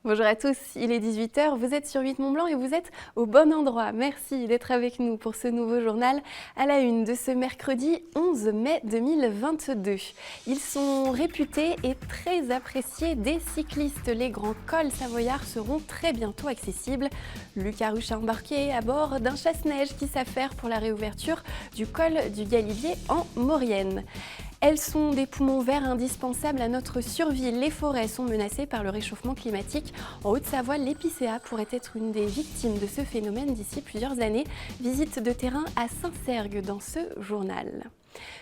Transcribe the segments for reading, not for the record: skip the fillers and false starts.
Bonjour à tous, il est 18h, vous êtes sur 8 Mont-Blanc et vous êtes au bon endroit. Merci d'être avec nous pour ce nouveau journal à la une de ce mercredi 11 mai 2022. Ils sont réputés et très appréciés des cyclistes. Les grands cols savoyards seront très bientôt accessibles. Lucas Ruche a embarqué à bord d'un chasse-neige qui s'affaire pour la réouverture du col du Galibier en Maurienne. Elles sont des poumons verts indispensables à notre survie. Les forêts sont menacées par le réchauffement climatique. En Haute-Savoie, l'épicéa pourrait être une des victimes de ce phénomène d'ici plusieurs années. Visite de terrain à Saint-Cergue dans ce journal.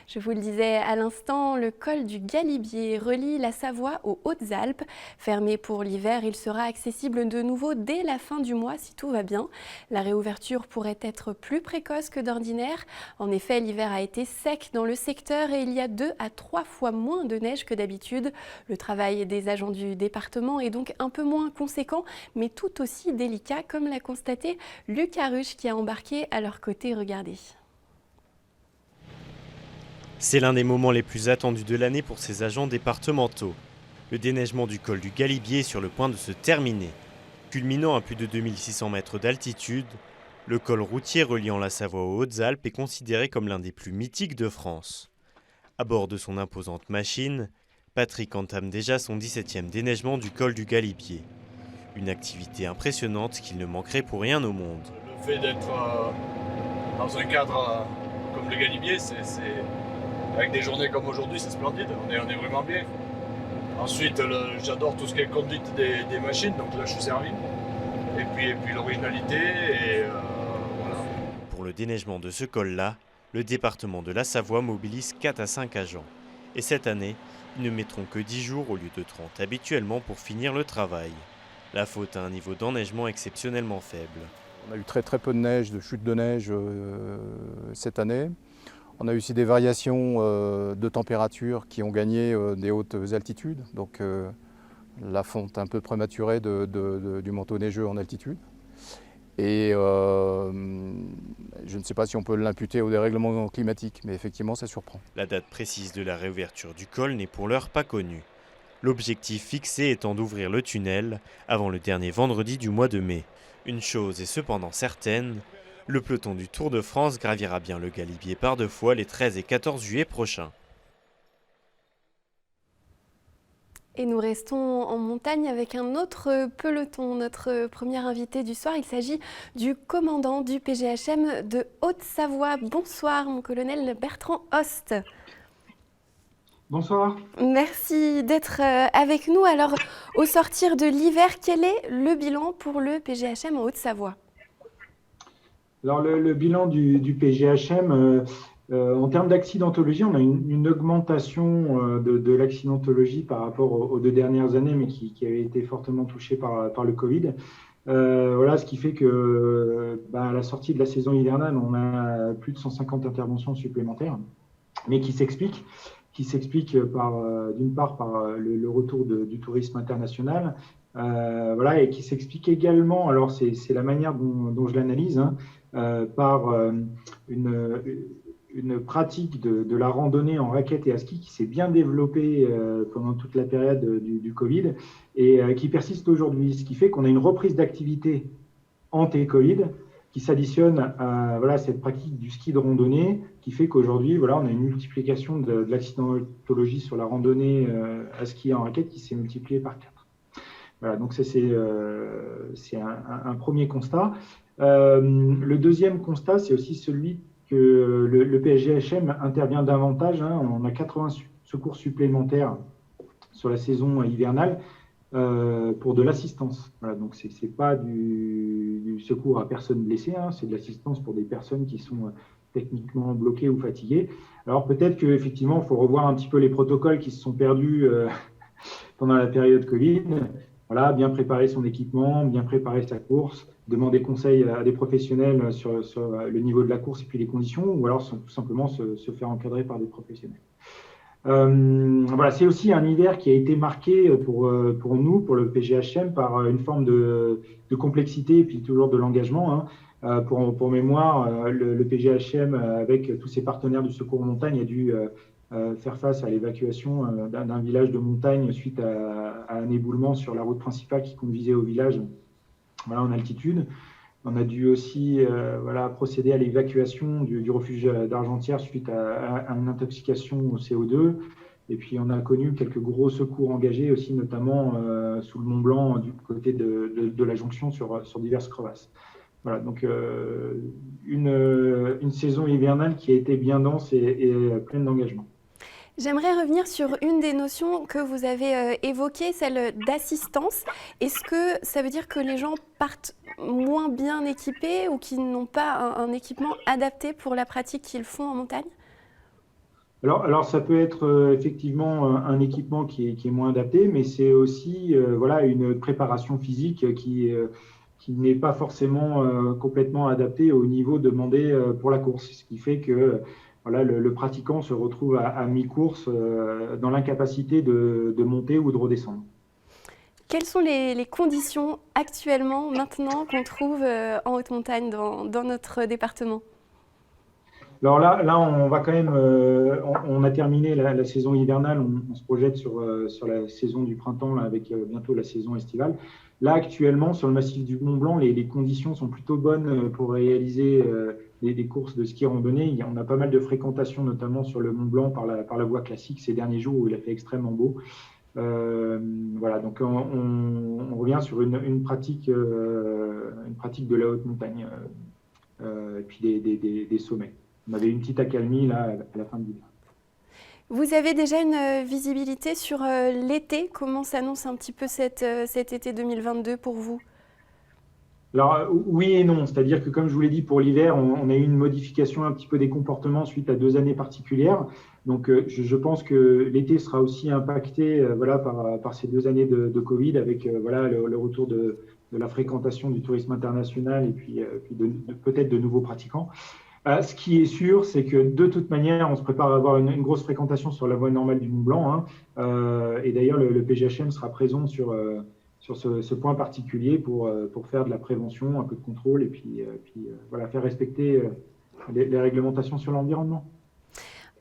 Je vous le disais à l'instant, le col du Galibier relie la Savoie aux Hautes-Alpes. Fermé pour l'hiver, il sera accessible de nouveau dès la fin du mois si tout va bien. La réouverture pourrait être plus précoce que d'ordinaire. En effet, l'hiver a été sec dans le secteur et il y a 2 à 3 fois moins de neige que d'habitude. Le travail des agents du département est donc un peu moins conséquent, mais tout aussi délicat, comme l'a constaté Lucas Ruche qui a embarqué à leur côté. Regardez. C'est l'un des moments les plus attendus de l'année pour ces agents départementaux. Le déneigement du col du Galibier est sur le point de se terminer. Culminant à plus de 2600 mètres d'altitude, le col routier reliant la Savoie aux Hautes-Alpes est considéré comme l'un des plus mythiques de France. À bord de son imposante machine, Patrick entame déjà son 17e déneigement du col du Galibier. Une activité impressionnante qu'il ne manquerait pour rien au monde. Le fait d'être dans un cadre comme le Galibier, avec des journées comme aujourd'hui, c'est splendide, on est vraiment bien. Ensuite, j'adore tout ce qui est conduite des machines, donc là je suis servi. Et puis l'originalité, et voilà. Pour le déneigement de ce col-là, le département de la Savoie mobilise 4 à 5 agents. Et cette année, ils ne mettront que 10 jours au lieu de 30 habituellement pour finir le travail. La faute à un niveau d'enneigement exceptionnellement faible. On a eu très peu de neige, de chute de neige cette année. On a eu aussi des variations de température qui ont gagné des hautes altitudes, donc la fonte un peu prématurée du manteau neigeux en altitude. Et je ne sais pas si on peut l'imputer au dérèglement climatique, mais effectivement ça surprend. La date précise de la réouverture du col n'est pour l'heure pas connue. L'objectif fixé étant d'ouvrir le tunnel avant le dernier vendredi du mois de mai. Une chose est cependant certaine, le peloton du Tour de France gravira bien le Galibier par 2 fois les 13 et 14 juillet prochains. Et nous restons en montagne avec un autre peloton. Notre premier invité du soir, il s'agit du commandant du PGHM de Haute-Savoie. Bonsoir, mon colonel Bertrand Host. Bonsoir. Merci d'être avec nous. Alors, au sortir de l'hiver, quel est le bilan pour le PGHM en Haute-Savoie ? Alors, le bilan du PGHM, en termes d'accidentologie, on a une augmentation de l'accidentologie par rapport aux 2 dernières années, mais qui avait été fortement touchée par le Covid. Voilà, ce qui fait que à la sortie de la saison hivernale, on a plus de 150 interventions supplémentaires, mais qui s'expliquent d'une part par le retour du tourisme international, voilà, et qui s'explique également, alors c'est la manière dont je l'analyse, par une pratique de la randonnée en raquette et à ski qui s'est bien développée pendant toute la période du Covid et qui persiste aujourd'hui, ce qui fait qu'on a une reprise d'activité anté-Covid qui s'additionne à voilà, cette pratique du ski de randonnée qui fait qu'aujourd'hui, voilà, on a une multiplication de l'accidentologie sur la randonnée à ski en raquette qui s'est multipliée par 4. Voilà, donc c'est un premier constat. Le deuxième constat, c'est aussi celui que le PGHM intervient davantage. On a 80 secours supplémentaires sur la saison hivernale pour de l'assistance. Voilà, donc ce n'est pas du secours à personnes blessées, c'est de l'assistance pour des personnes qui sont techniquement bloquées ou fatiguées. Alors peut-être qu'effectivement, il faut revoir un petit peu les protocoles qui se sont perdus pendant la période Covid. Voilà, bien préparer son équipement, bien préparer sa course, demander conseil à des professionnels sur le niveau de la course et puis les conditions, ou alors tout simplement se faire encadrer par des professionnels. Voilà, c'est aussi un hiver qui a été marqué pour nous, pour le PGHM, par une forme de complexité et puis toujours de l'engagement. Pour mémoire, le PGHM, avec tous ses partenaires du secours en montagne, a dû faire face à l'évacuation d'un village de montagne suite à un éboulement sur la route principale qui conduisait au village en altitude. On a dû aussi procéder à l'évacuation du refuge d'Argentière suite à une intoxication au CO2. Et puis, on a connu quelques gros secours engagés aussi, notamment sous le Mont Blanc, du côté de la jonction sur diverses crevasses. Voilà, donc une saison hivernale qui a été bien dense et pleine d'engagement. J'aimerais revenir sur une des notions que vous avez évoquées, celle d'assistance. Est-ce que ça veut dire que les gens partent moins bien équipés ou qu'ils n'ont pas un équipement adapté pour la pratique qu'ils font en montagne ? Alors, ça peut être effectivement un équipement qui est moins adapté, mais c'est aussi une préparation physique qui n'est pas forcément complètement adaptée au niveau demandé pour la course. Ce qui fait que le pratiquant se retrouve à mi-course dans l'incapacité de monter ou de redescendre. Quelles sont les conditions actuellement, maintenant, qu'on trouve en haute montagne dans notre département ? Alors là, on va quand même, on a terminé la saison hivernale, on se projette sur la saison du printemps là, avec bientôt la saison estivale. Là, actuellement, sur le massif du Mont Blanc, les conditions sont plutôt bonnes pour réaliser des courses de ski randonnée. On a pas mal de fréquentation, notamment sur le Mont Blanc par la voie classique ces derniers jours où il a fait extrêmement beau. Donc on revient sur une pratique de la haute montagne et puis des sommets. On avait une petite accalmie là à la fin de l'hiver. Vous avez déjà une visibilité sur l'été ? Comment s'annonce un petit peu cet été 2022 pour vous ? Alors oui et non, c'est-à-dire que comme je vous l'ai dit pour l'hiver, on a eu une modification un petit peu des comportements suite à 2 années particulières. Donc je pense que l'été sera aussi impacté par ces 2 années de Covid avec le retour de la fréquentation du tourisme international et puis peut-être de nouveaux pratiquants. Ce qui est sûr, c'est que de toute manière, on se prépare à avoir une grosse fréquentation sur la voie normale du Mont Blanc. Et d'ailleurs, le PGHM sera présent sur ce point particulier pour faire de la prévention, un peu de contrôle et puis faire respecter les réglementations sur l'environnement.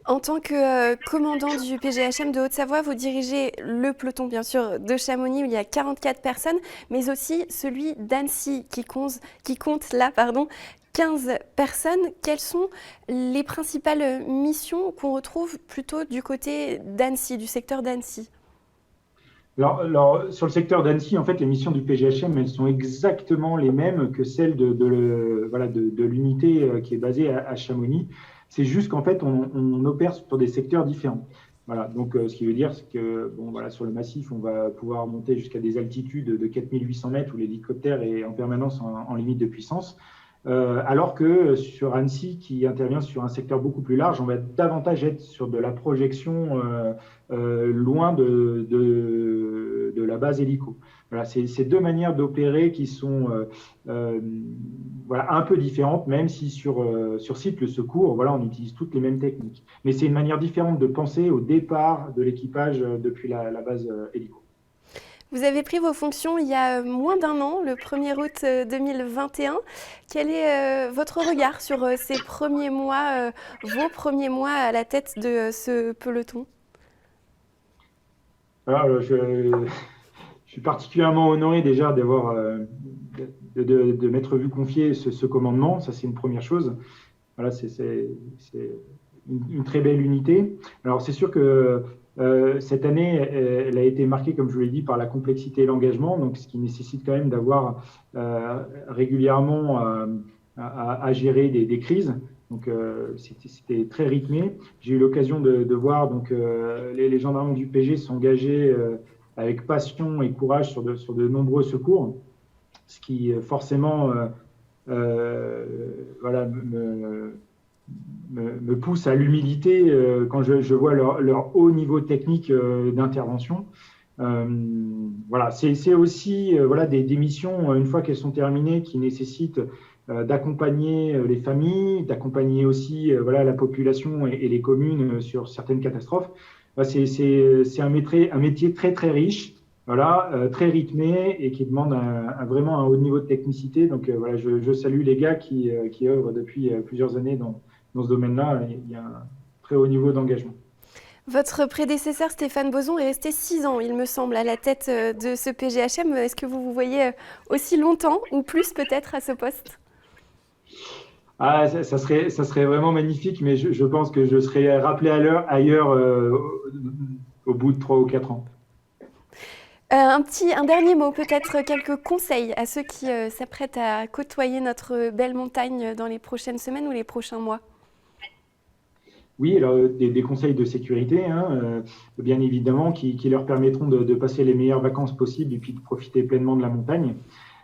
En tant que commandant du PGHM de Haute-Savoie, vous dirigez le peloton, bien sûr, de Chamonix où il y a 44 personnes, mais aussi celui d'Annecy qui compte là, 15 personnes. Quelles sont les principales missions qu'on retrouve plutôt du côté d'Annecy, du secteur d'Annecy ? Alors, sur le secteur d'Annecy, en fait, les missions du PGHM, elles sont exactement les mêmes que celles de l'unité qui est basée à Chamonix. C'est juste qu'en fait, on opère sur des secteurs différents. Voilà, donc ce qui veut dire que sur le massif, on va pouvoir monter jusqu'à des altitudes de 4800 mètres où l'hélicoptère est en permanence en limite de puissance. Alors que sur Annecy, qui intervient sur un secteur beaucoup plus large, on va davantage être sur de la projection loin de la base hélico. Voilà, c'est ces 2 manières d'opérer qui sont un peu différentes, même si sur site, le secours, on utilise toutes les mêmes techniques. Mais c'est une manière différente de penser au départ de l'équipage depuis la base hélico. Vous avez pris vos fonctions il y a moins d'1 an, le 1er août 2021. Quel est votre regard sur ces premiers mois, vos premiers mois à la tête de ce peloton ? Alors, je suis particulièrement honoré déjà de m'être vu confier ce commandement. Ça, c'est une première chose. Voilà, c'est une très belle unité. Alors, c'est sûr que cette année, elle a été marquée, comme je vous l'ai dit, par la complexité et l'engagement, donc ce qui nécessite quand même d'avoir régulièrement à gérer des crises. Donc c'était très rythmé. J'ai eu l'occasion de voir les gendarmes du PG s'engager avec passion et courage sur de nombreux secours, ce qui forcément me pousse à l'humilité quand je vois leur haut niveau technique d'intervention. C'est aussi des missions, une fois qu'elles sont terminées, qui nécessitent d'accompagner les familles, d'accompagner aussi la population et les communes sur certaines catastrophes. C'est un métier très très riche, très rythmé et qui demande vraiment un haut niveau de technicité. Donc je salue les gars qui œuvrent depuis plusieurs années dans ce domaine-là. Il y a un très haut niveau d'engagement. Votre prédécesseur Stéphane Bozon est resté 6 ans, il me semble, à la tête de ce PGHM. Est-ce que vous vous voyez aussi longtemps ou plus peut-être à ce poste? Ah, ça serait vraiment magnifique, mais je pense que je serai rappelé ailleurs au bout de 3 ou 4 ans. Un dernier mot, peut-être quelques conseils à ceux qui s'apprêtent à côtoyer notre belle montagne dans les prochaines semaines ou les prochains mois. Oui, alors des conseils de sécurité, hein, bien évidemment, qui leur permettront de passer les meilleures vacances possibles et puis de profiter pleinement de la montagne.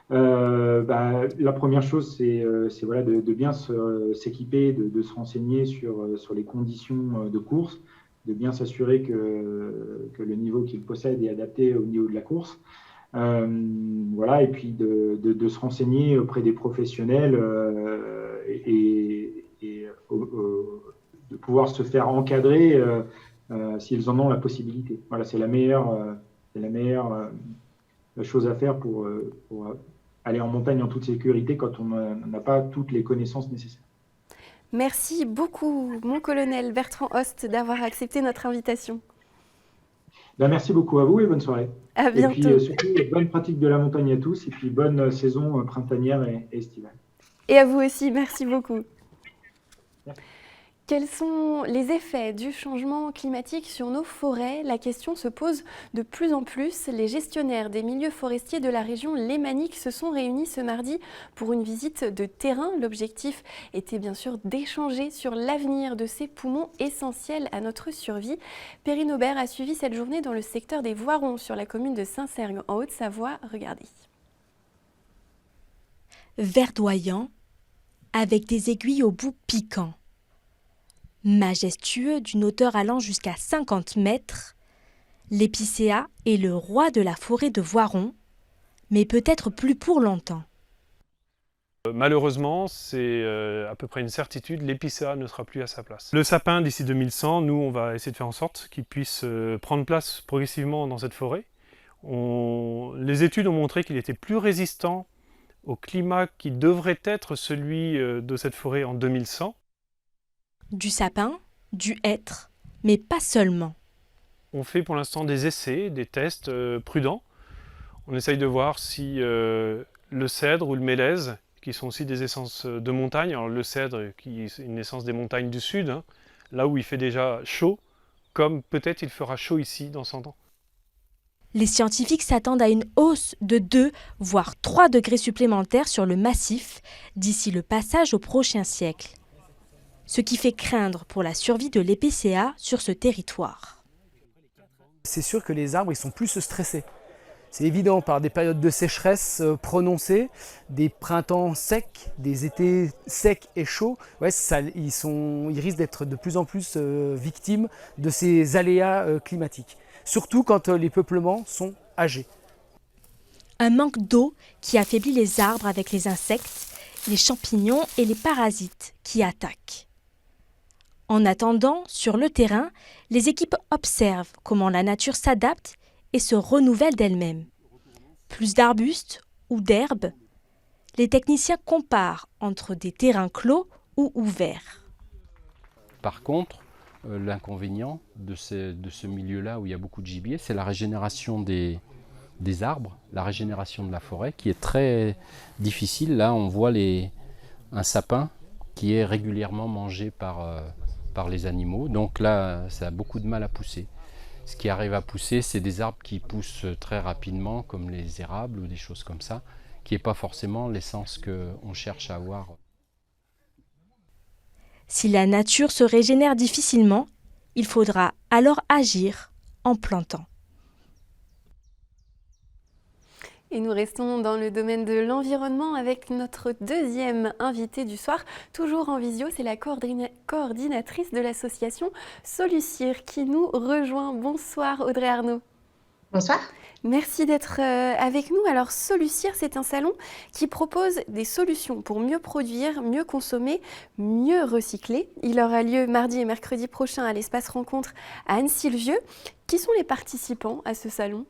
La première chose, c'est voilà, de bien s'équiper, de se renseigner sur les conditions de course, de bien s'assurer que le niveau qu'il possède est adapté au niveau de la course. Voilà, et puis de se renseigner auprès des professionnels et de pouvoir se faire encadrer s'ils en ont la possibilité. Voilà, c'est la meilleure chose à faire pour aller en montagne en toute sécurité quand on n'a pas toutes les connaissances nécessaires. Merci beaucoup, mon colonel Bertrand Host, d'avoir accepté notre invitation. Merci beaucoup à vous et bonne soirée. À bientôt. Et puis surtout, bonne pratique de la montagne à tous et puis bonne saison printanière et estivale. Et à vous aussi, merci beaucoup. Merci. Quels sont les effets du changement climatique sur nos forêts? La question se pose de plus en plus. Les gestionnaires des milieux forestiers de la région lémanique se sont réunis ce mardi pour une visite de terrain. L'objectif était bien sûr d'échanger sur l'avenir de ces poumons essentiels à notre survie. Perrine Aubert a suivi cette journée dans le secteur des Voirons sur la commune de Saint-Cergue en Haute-Savoie. Regardez. Verdoyant, avec des aiguilles au bout piquant. Majestueux d'une hauteur allant jusqu'à 50 mètres, l'épicéa est le roi de la forêt de Voiron, mais peut-être plus pour longtemps. Malheureusement, c'est à peu près une certitude, l'épicéa ne sera plus à sa place. Le sapin, d'ici 2100, nous, on va essayer de faire en sorte qu'il puisse prendre place progressivement dans cette forêt. Les études ont montré qu'il était plus résistant au climat qui devrait être celui de cette forêt en 2100. Du sapin, du hêtre, mais pas seulement. On fait pour l'instant des essais, des tests prudents. On essaye de voir si le cèdre ou le mélèze, qui sont aussi des essences de montagne, alors le cèdre qui est une essence des montagnes du sud, hein, là où il fait déjà chaud, comme peut-être il fera chaud ici dans 100 ans. Les scientifiques s'attendent à une hausse de 2 voire 3 degrés supplémentaires sur le massif d'ici le passage au prochain siècle. Ce qui fait craindre pour la survie de l'épicéa sur ce territoire. C'est sûr que les arbres ils sont plus stressés. C'est évident par des périodes de sécheresse prononcées, des printemps secs, des étés secs et chauds. Ouais, ils risquent d'être de plus en plus victimes de ces aléas climatiques. Surtout quand les peuplements sont âgés. Un manque d'eau qui affaiblit les arbres avec les insectes, les champignons et les parasites qui attaquent. En attendant, sur le terrain, les équipes observent comment la nature s'adapte et se renouvelle d'elle-même. Plus d'arbustes ou d'herbes, les techniciens comparent entre des terrains clos ou ouverts. Par contre, l'inconvénient de ce milieu-là où il y a beaucoup de gibier, c'est la régénération des arbres, la régénération de la forêt qui est très difficile. Là, on voit un sapin qui est régulièrement mangé par les animaux. Donc là, ça a beaucoup de mal à pousser. Ce qui arrive à pousser, c'est des arbres qui poussent très rapidement, comme les érables ou des choses comme ça, qui n'est pas forcément l'essence qu'on cherche à avoir. Si la nature se régénère difficilement, il faudra alors agir en plantant. Et nous restons dans le domaine de l'environnement avec notre deuxième invitée du soir, toujours en visio, c'est la coordinatrice de l'association Solucir qui nous rejoint. Bonsoir Audrey Arnaud. Bonsoir. Merci d'être avec nous. Alors Solucir, c'est un salon qui propose des solutions pour mieux produire, mieux consommer, mieux recycler. Il aura lieu mardi et mercredi prochain à l'espace rencontre à Annecy-le-Vieux. Qui sont les participants à ce salon ?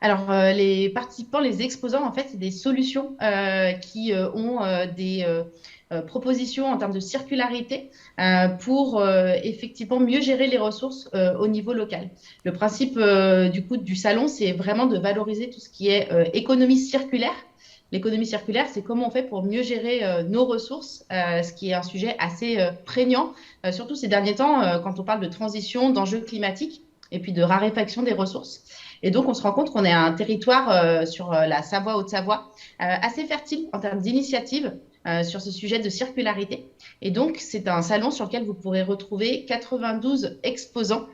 Alors, les participants, les exposants, en fait, c'est des solutions qui ont des propositions en termes de circularité pour effectivement mieux gérer les ressources au niveau local. Le principe du salon, c'est vraiment de valoriser tout ce qui est économie circulaire. L'économie circulaire, c'est comment on fait pour mieux gérer nos ressources, ce qui est un sujet assez prégnant, surtout ces derniers temps, quand on parle de transition, d'enjeux climatiques et puis de raréfaction des ressources. Et donc, on se rend compte qu'on est un territoire sur la Savoie, Haute-Savoie, assez fertile en termes d'initiatives sur ce sujet de circularité. Et donc, c'est un salon sur lequel vous pourrez retrouver 92 exposants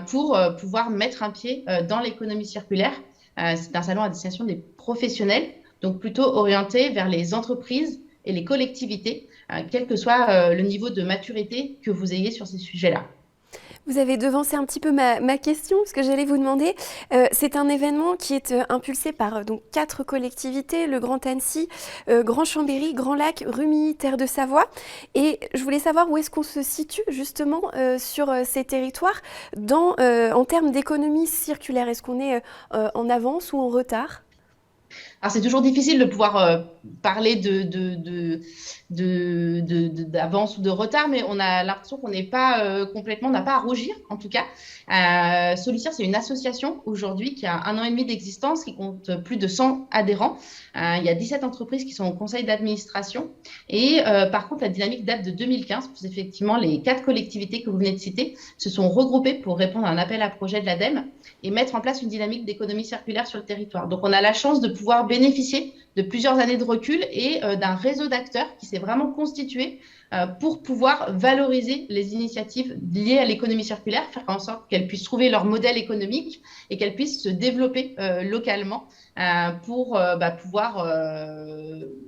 pour pouvoir mettre un pied dans l'économie circulaire. C'est un salon à destination des professionnels, donc plutôt orienté vers les entreprises et les collectivités, quel que soit le niveau de maturité que vous ayez sur ces sujets-là. Vous avez devancé un petit peu ma question, parce que j'allais vous demander, c'est un événement qui est impulsé par donc 4 collectivités, le Grand Annecy, Grand Chambéry, Grand Lac, Rumilly, Terre de Savoie. Et je voulais savoir où est-ce qu'on se situe justement sur ces territoires en termes d'économie circulaire. Est-ce qu'on est en avance ou en retard ? Alors, c'est toujours difficile de pouvoir parler d'avance ou de retard, mais on a l'impression qu'on n'est pas complètement, on n'a pas à rougir, en tout cas. Solucir, c'est une association aujourd'hui qui a 1 an et demi d'existence, qui compte plus de 100 adhérents. Il y a 17 entreprises qui sont au conseil d'administration. Et par contre, la dynamique date de 2015, parce qu'effectivement, les 4 collectivités que vous venez de citer se sont regroupées pour répondre à un appel à projet de l'ADEME et mettre en place une dynamique d'économie circulaire sur le territoire. Donc, on a la chance de pouvoir bénéficier de plusieurs années de recul et d'un réseau d'acteurs qui s'est vraiment constitué pour pouvoir valoriser les initiatives liées à l'économie circulaire, faire en sorte qu'elles puissent trouver leur modèle économique et qu'elles puissent se développer localement pour pouvoir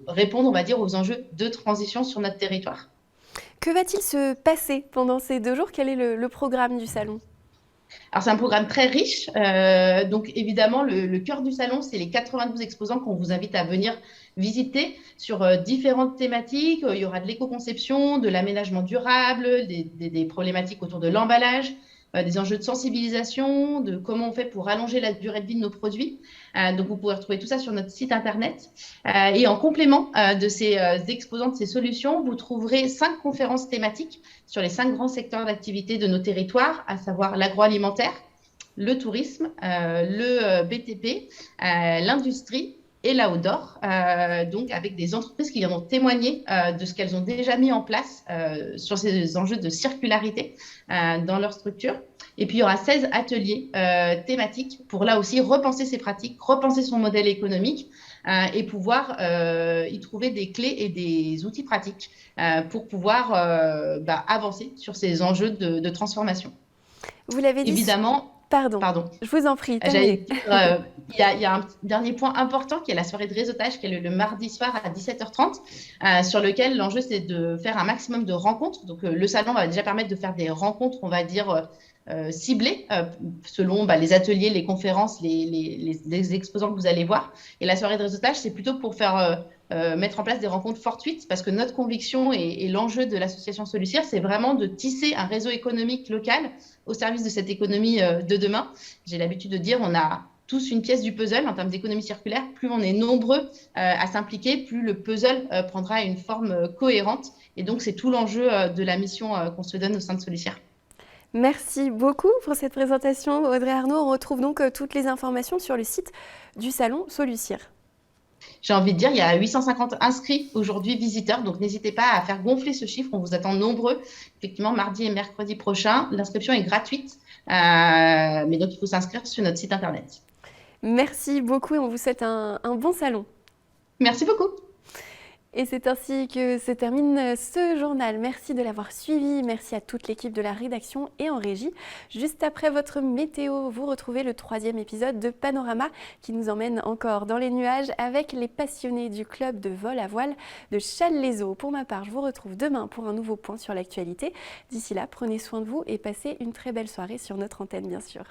répondre, on va dire, aux enjeux de transition sur notre territoire. Que va-t-il se passer pendant ces 2 jours ? Quel est le programme du salon ? Alors, c'est un programme très riche. Donc, évidemment, le cœur du salon, c'est les 92 exposants qu'on vous invite à venir visiter sur différentes thématiques. Il y aura de l'éco-conception, de l'aménagement durable, des problématiques autour de l'emballage, des enjeux de sensibilisation, de comment on fait pour allonger la durée de vie de nos produits. Donc, vous pourrez retrouver tout ça sur notre site internet. Et en complément de ces exposants, de ces solutions, vous trouverez 5 conférences thématiques sur les 5 grands secteurs d'activité de nos territoires, à savoir l'agroalimentaire, le tourisme, le BTP, l'industrie et l'outdoor, donc avec des entreprises qui viendront témoigner de ce qu'elles ont déjà mis en place sur ces enjeux de circularité dans leur structure. Et puis, il y aura 16 ateliers thématiques pour là aussi repenser ses pratiques, repenser son modèle économique et pouvoir y trouver des clés et des outils pratiques pour pouvoir avancer sur ces enjeux de transformation. Vous l'avez dit. Évidemment. Pardon, je vous en prie. Il y a un dernier point important qui est la soirée de réseautage qui est le mardi soir à 17h30 sur lequel l'enjeu c'est de faire un maximum de rencontres. Donc le salon va déjà permettre de faire des rencontres, on va dire, ciblées selon les ateliers, les conférences, les exposants que vous allez voir. Et la soirée de réseautage, c'est plutôt pour faire mettre en place des rencontres fortuites parce que notre conviction et l'enjeu de l'association Solucir, c'est vraiment de tisser un réseau économique local au service de cette économie de demain. J'ai l'habitude de dire, on a tous une pièce du puzzle en termes d'économie circulaire. Plus on est nombreux à s'impliquer, plus le puzzle prendra une forme cohérente. Et donc, c'est tout l'enjeu de la mission qu'on se donne au sein de Solucir. Merci beaucoup pour cette présentation, Audrey Arnaud. On retrouve donc toutes les informations sur le site du salon Solucir. J'ai envie de dire, il y a 850 inscrits aujourd'hui, visiteurs, donc n'hésitez pas à faire gonfler ce chiffre, on vous attend nombreux. Effectivement, mardi et mercredi prochain, l'inscription est gratuite, mais donc il faut s'inscrire sur notre site internet. Merci beaucoup et on vous souhaite un bon salon. Merci beaucoup. Et c'est ainsi que se termine ce journal. Merci de l'avoir suivi. Merci à toute l'équipe de la rédaction et en régie. Juste après votre météo, vous retrouvez le 3e épisode de Panorama qui nous emmène encore dans les nuages avec les passionnés du club de vol à voile de Challes-les-Eaux. Pour ma part, je vous retrouve demain pour un nouveau point sur l'actualité. D'ici là, prenez soin de vous et passez une très belle soirée sur notre antenne, bien sûr.